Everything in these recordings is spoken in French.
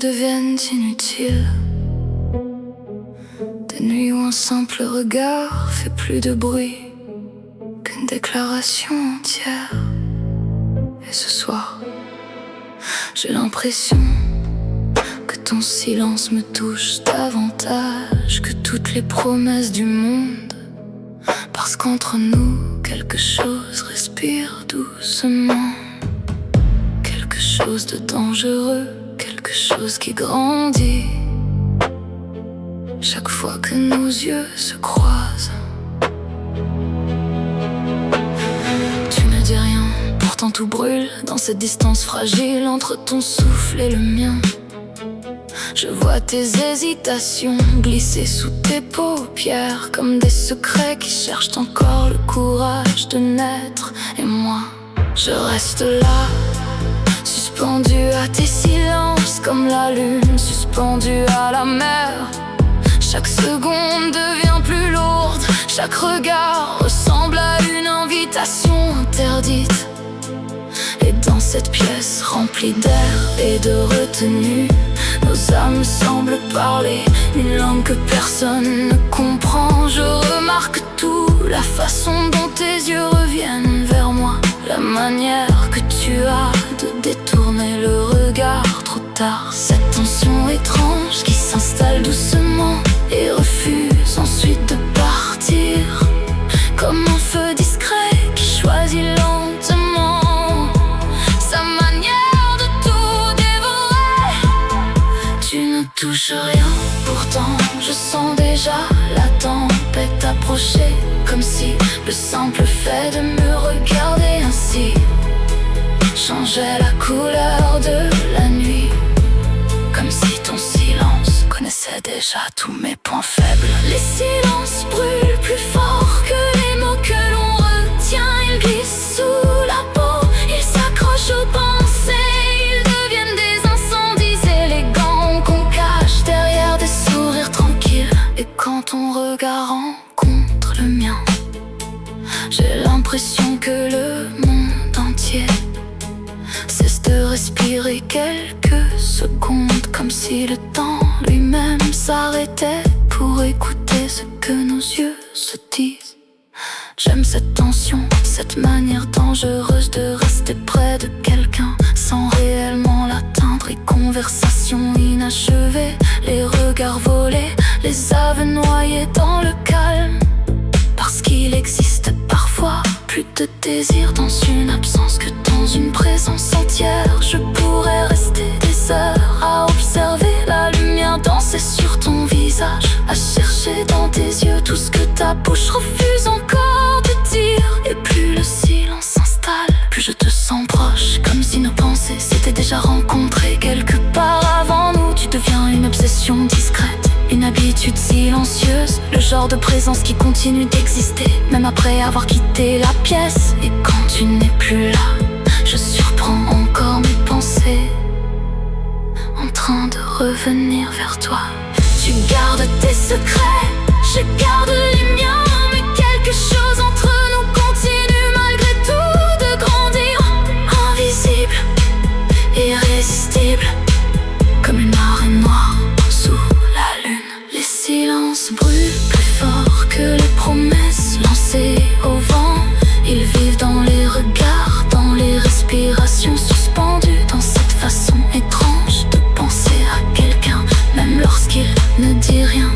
deviennent inutiles. Des nuits où un simple regard fait plus de bruit qu'une déclaration entière. Et ce soir, j'ai l'impression que ton silence me touche davantage que toutes les promesses du monde. Parce qu'entre nous, quelque chose respire doucement. Quelque chose de dangereux, quelque chose qui grandit chaque fois que nos yeux se croisent. Tu ne dis rien, pourtant tout brûle dans cette distance fragile entre ton souffle et le mien. Je vois tes hésitations glisser sous tes paupières comme des secrets qui cherchent encore le courage de naître. Et moi, je reste là, suspendu à tes silences comme la lune suspendue à la mer. Chaque seconde devient plus lourde, chaque regard ressemble à une invitation interdite. Et dans cette pièce remplie d'air et de retenue, nos âmes semblent parler une langue que personne ne comprend. Je remarque tout, la façon dont tes yeux reviennent vers moi, la manière que tu as de détourner le regard trop tard. Cette tension étrange qui s'installe doucement et refuse ensuite de partir, comme un feu discret qui choisit lentement sa manière de tout dévorer. Tu ne touches rien, pourtant je sens déjà la tempête approcher, comme si le simple fait de me regarder ainsi changeait la couleur de la nuit. Comme si ton silence connaissait déjà tous mes points faibles. Les silences brûlent plus fort que les mots que l'on retient. Ils glissent sous la peau, ils s'accrochent aux pensées. Ils deviennent des incendies élégants qu'on cache derrière des sourires tranquilles. Et quand ton regard rencontre le mien, j'ai l'impression que le monde entier cesse de respirer quelques secondes, comme si le temps lui-même s'arrêtait pour écouter ce que nos yeux se disent. J'aime cette tension, cette manière dangereuse de rester près de quelqu'un sans réellement l'atteindre. Et conversations inachevées, les regards volés, les aveux noyés dans le calme. Parce qu'il existe parfois plus de désir dans une absence que dans une présence entière. Je pourrais rester des heures à observer la lumière danser sur ton visage, à chercher dans tes yeux tout ce que ta bouche refuse encore de dire. Et plus le silence s'installe, plus je te sens proche, comme si nos pensées s'étaient déjà rencontrées quelque part avant nous. Tu deviens une obsession discrète, une habitude silencieuse, le genre de présence qui continue d'exister même après avoir quitté la pièce. Et quand tu n'es plus là, je surprends encore mes pensées en train de revenir vers toi. Tu gardes tes secrets, je garde les miens, mais quelque chose entre nous continue malgré tout de grandir. Invisible, irrésistible, comme une marée noire sous la lune. Les silences brûlent plus fort que les promesses lancées au vent. Ils vivent dans les regards, dans les respirations suspendues, dans cette façon étrange de penser à quelqu'un, même lorsqu'il ne dit rien.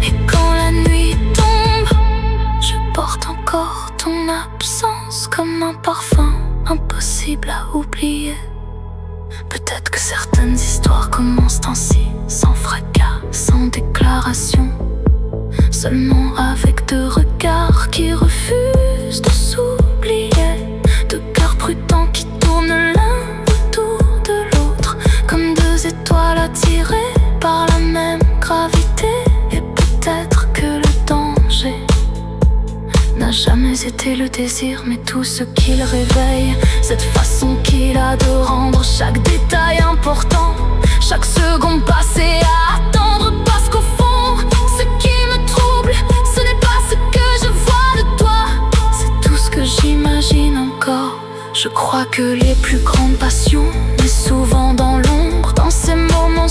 Et quand la nuit tombe, je porte encore ton absence comme un parfum impossible à oublier. Peut-être que certaines histoires commencent ainsi, sans fracas, sans déclaration, seulement avec deux regards qui refusent de s'oublier, deux cœurs prudents qui tournent l'un autour de l'autre, comme deux étoiles attirées par la même gravité. Et peut-être que le danger n'a jamais été le désir, mais tout ce qu'il réveille, cette façon qu'il a de rendre chaque détail important, chaque seconde passée à attendre. Parce qu'au fond, ce qui me trouble, ce n'est pas ce que je vois de toi, c'est tout ce que j'imagine encore. Je crois que les plus grandes passions naissent souvent dans l'ombre, dans ces moments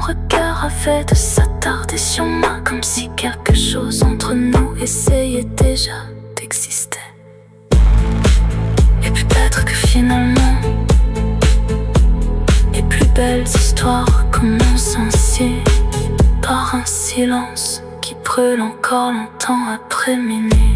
regard avait de s'attarder sur moi, comme si quelque chose entre nous essayait déjà d'exister. Et peut-être que finalement les plus belles histoires commencent ainsi, par un silence qui brûle encore longtemps après minuit.